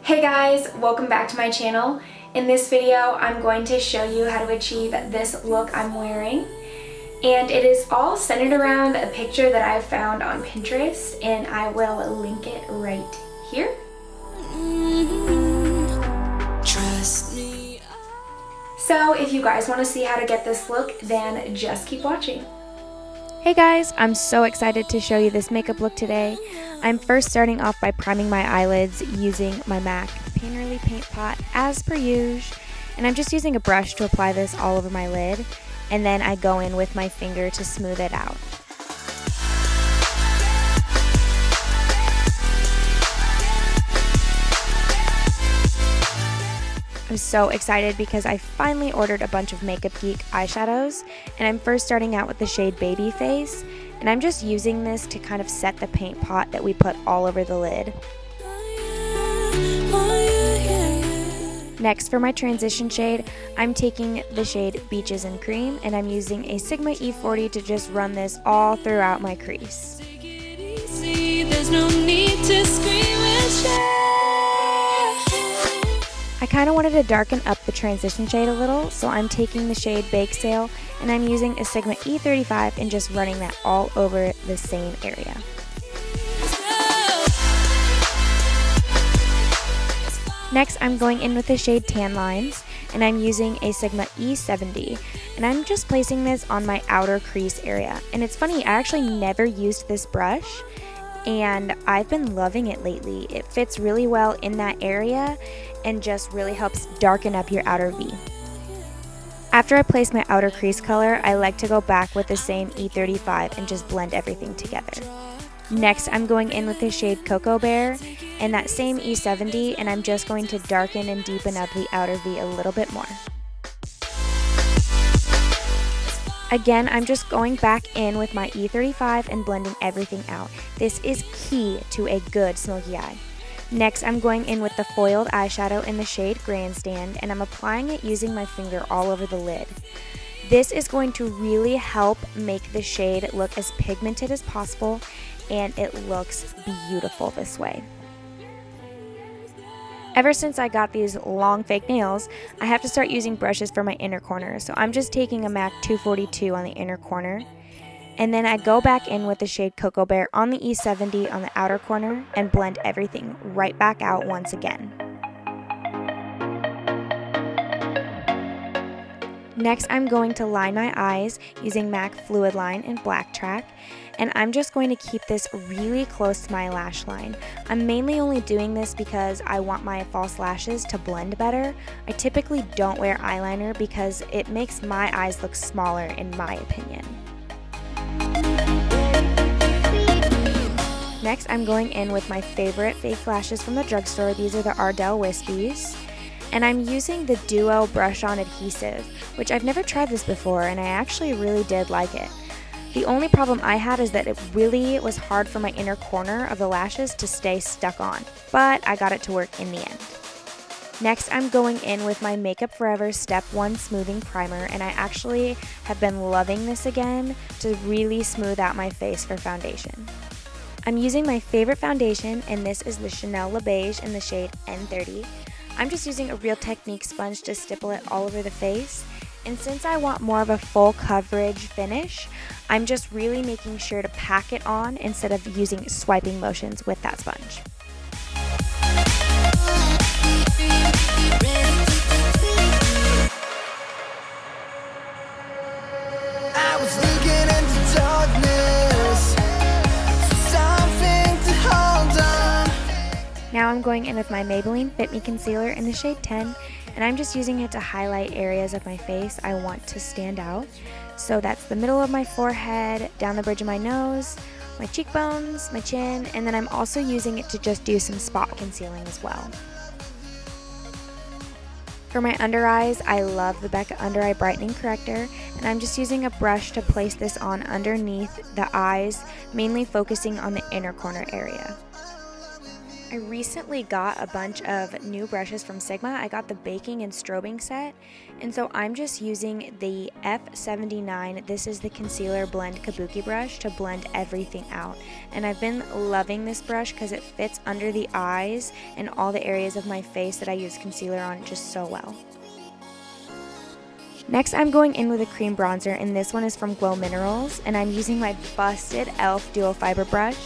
Hey guys, welcome back to my channel. In this video, I'm going to show you how to achieve this look I'm wearing. And it is all centered around a picture that I found on Pinterest, and I will link it right here. Trust me. So if you guys want to see how to get this look, then just keep watching. Hey guys, I'm so excited to show you this makeup look today. I'm first starting off by priming my eyelids using my MAC Painterly Paint Pot as per usual, and I'm just using a brush to apply this all over my lid, and then I go in with my finger to smooth it out. I'm so excited because I finally ordered a bunch of Makeup Geek eyeshadows, and I'm first starting out with the shade Baby Face, and I'm just using this to kind of set the paint pot that we put all over the lid. Next, for my transition shade, I'm taking the shade Beaches and Cream, and I'm using a Sigma E40 to just run this all throughout my crease. I kind of wanted to darken up the transition shade a little, so I'm taking the shade Bake Sale and I'm using a Sigma E35 and just running that all over the same area. Next, I'm going in with the shade Tan Lines, and I'm using a Sigma E70, and I'm just placing this on my outer crease area. And it's funny, I actually never used this brush, and I've been loving it lately. It fits really well in that area and just really helps darken up your outer V. After I place my outer crease color, I like to go back with the same E35 and just blend everything together. Next, I'm going in with the shade Cocoa Bear and that same E70, and I'm just going to darken and deepen up the outer V a little bit more. Again, I'm just going back in with my E35 and blending everything out. This is key to a good smoky eye. Next, I'm going in with the foiled eyeshadow in the shade Grandstand, and I'm applying it using my finger all over the lid. This is going to really help make the shade look as pigmented as possible, and it looks beautiful this way. Ever since I got these long fake nails, I have to start using brushes for my inner corner, so I'm just taking a MAC 242 on the inner corner, and then I go back in with the shade Cocoa Bear on the E70 on the outer corner and blend everything right back out once again. Next, I'm going to line my eyes using MAC Fluidline and Blacktrack, and I'm just going to keep this really close to my lash line. I'm mainly only doing this because I want my false lashes to blend better. I typically don't wear eyeliner because it makes my eyes look smaller in my opinion. Next, I'm going in with my favorite fake lashes from the drugstore. These are the Ardell Wispies. And I'm using the Duo Brush-On Adhesive, which I've never tried this before, and I actually really did like it. The only problem I had is that it really was hard for my inner corner of the lashes to stay stuck on, but I got it to work in the end. Next, I'm going in with my Makeup Forever Step 1 Smoothing Primer, and I actually have been loving this again to really smooth out my face for foundation. I'm using my favorite foundation, and this is the Chanel Les Beige in the shade N30. I'm just using a Real Technique sponge to stipple it all over the face, and since I want more of a full coverage finish, I'm just really making sure to pack it on instead of using swiping motions with that sponge. I was looking into darkness, something to hold on. Now I'm going in with my Maybelline Fit Me Concealer in the shade 10, and I'm just using it to highlight areas of my face I want to stand out. So that's the middle of my forehead, down the bridge of my nose, my cheekbones, my chin, and then I'm also using it to just do some spot concealing as well. For my under eyes, I love the Becca Under Eye Brightening Corrector, and I'm just using a brush to place this on underneath the eyes, mainly focusing on the inner corner area. I recently got a bunch of new brushes from Sigma. I got the baking and strobing set, and so I'm just using the F79. This is the concealer blend kabuki brush to blend everything out. And I've been loving this brush because it fits under the eyes and all the areas of my face that I use concealer on just so well. Next, I'm going in with a cream bronzer, and this one is from Glo Minerals, and I'm using my busted e.l.f. duo fiber brush.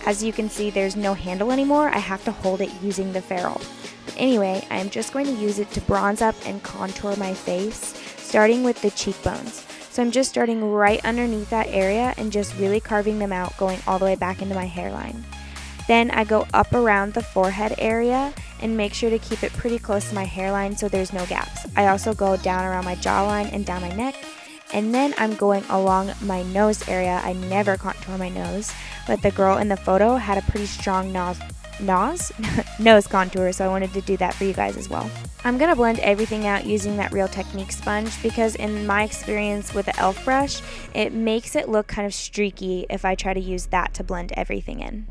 As you can see, there's no handle anymore. I have to hold it using the ferrule. But anyway, I'm just going to use it to bronze up and contour my face, starting with the cheekbones. So I'm just starting right underneath that area and just really carving them out, going all the way back into my hairline. Then I go up around the forehead area and make sure to keep it pretty close to my hairline so there's no gaps. I also go down around my jawline and down my neck. And then I'm going along my nose area. I never contour my nose, but the girl in the photo had a pretty strong nose contour, so I wanted to do that for you guys as well. I'm going to blend everything out using that Real Technique sponge because in my experience with the e.l.f. brush, it makes it look kind of streaky if I try to use that to blend everything in.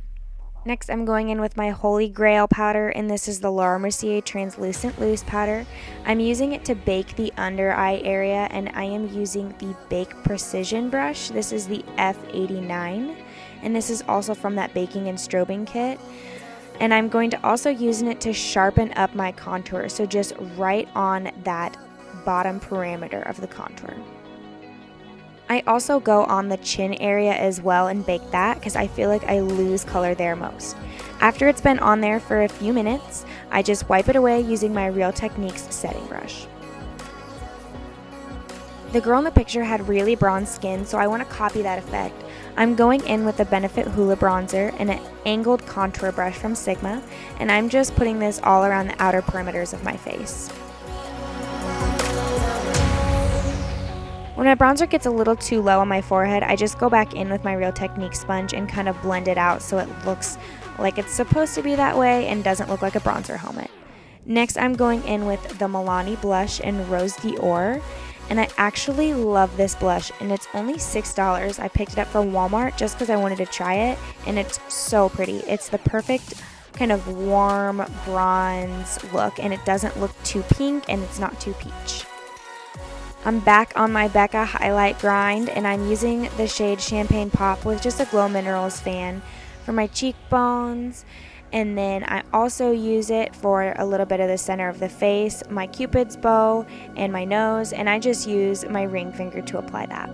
Next, I'm going in with my Holy Grail powder, and this is the Laura Mercier Translucent Loose Powder. I'm using it to bake the under eye area, and I am using the Bake Precision brush. This is the F89, and this is also from that baking and strobing kit. And I'm going to also using it to sharpen up my contour, so just right on that bottom parameter of the contour. I also go on the chin area as well and bake that because I feel like I lose color there most. After it's been on there for a few minutes, I just wipe it away using my Real Techniques setting brush. The girl in the picture had really bronze skin, so I want to copy that effect. I'm going in with the Benefit Hoola bronzer and an angled contour brush from Sigma, and I'm just putting this all around the outer perimeters of my face. When my bronzer gets a little too low on my forehead, I just go back in with my Real Technique sponge and kind of blend it out so it looks like it's supposed to be that way and doesn't look like a bronzer helmet. Next, I'm going in with the Milani blush in Rose d'Or, and I actually love this blush, and it's only $6. I picked it up from Walmart just because I wanted to try it, and it's so pretty. It's the perfect kind of warm bronze look, and it doesn't look too pink and it's not too peach. I'm back on my Becca highlight grind, and I'm using the shade Champagne Pop with just a Glo Minerals fan for my cheekbones, and then I also use it for a little bit of the center of the face, my Cupid's bow, and my nose, and I just use my ring finger to apply that.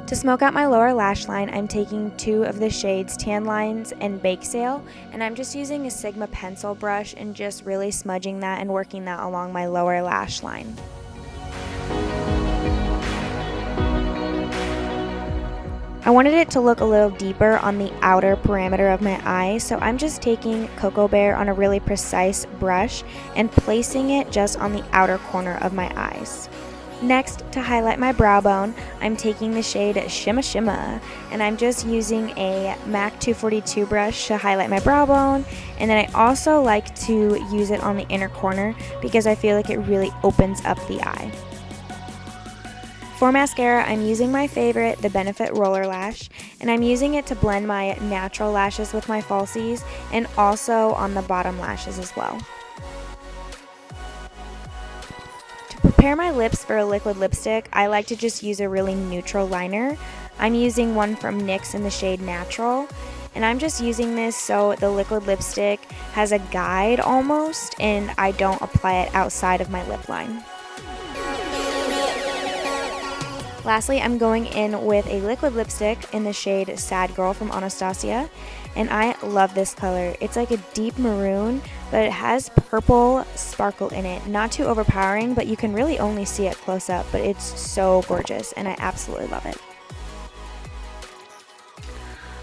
To smoke out my lower lash line, I'm taking two of the shades Tan Lines and Bake Sale, and I'm just using a Sigma pencil brush and just really smudging that and working that along my lower lash line. I wanted it to look a little deeper on the outer parameter of my eye, so I'm just taking Cocoa Bear on a really precise brush and placing it just on the outer corner of my eyes. Next, to highlight my brow bone, I'm taking the shade Shimma, and I'm just using a MAC 242 brush to highlight my brow bone, and then I also like to use it on the inner corner because I feel like it really opens up the eye. For mascara, I'm using my favorite, the Benefit Roller Lash, and I'm using it to blend my natural lashes with my falsies and also on the bottom lashes as well. To prepare my lips for a liquid lipstick, I like to just use a really neutral liner. I'm using one from NYX in the shade Natural, and I'm just using this so the liquid lipstick has a guide almost, and I don't apply it outside of my lip line. Lastly, I'm going in with a liquid lipstick in the shade Sad Girl from Anastasia, and I love this color. It's like a deep maroon, but it has purple sparkle in it. Not too overpowering, but you can really only see it close up, but it's so gorgeous, and I absolutely love it.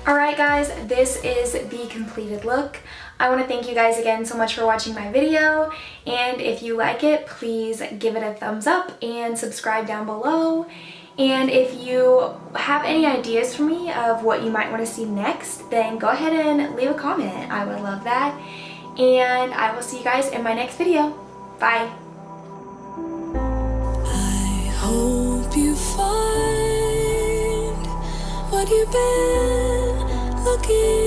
Alright guys, this is the completed look. I want to thank you guys again so much for watching my video, and if you like it, please give it a thumbs up and subscribe down below. And if you have any ideas for me of what you might want to see next, then go ahead and leave a comment. I would love that. And I will see you guys in my next video. Bye. I hope you find what you've been looking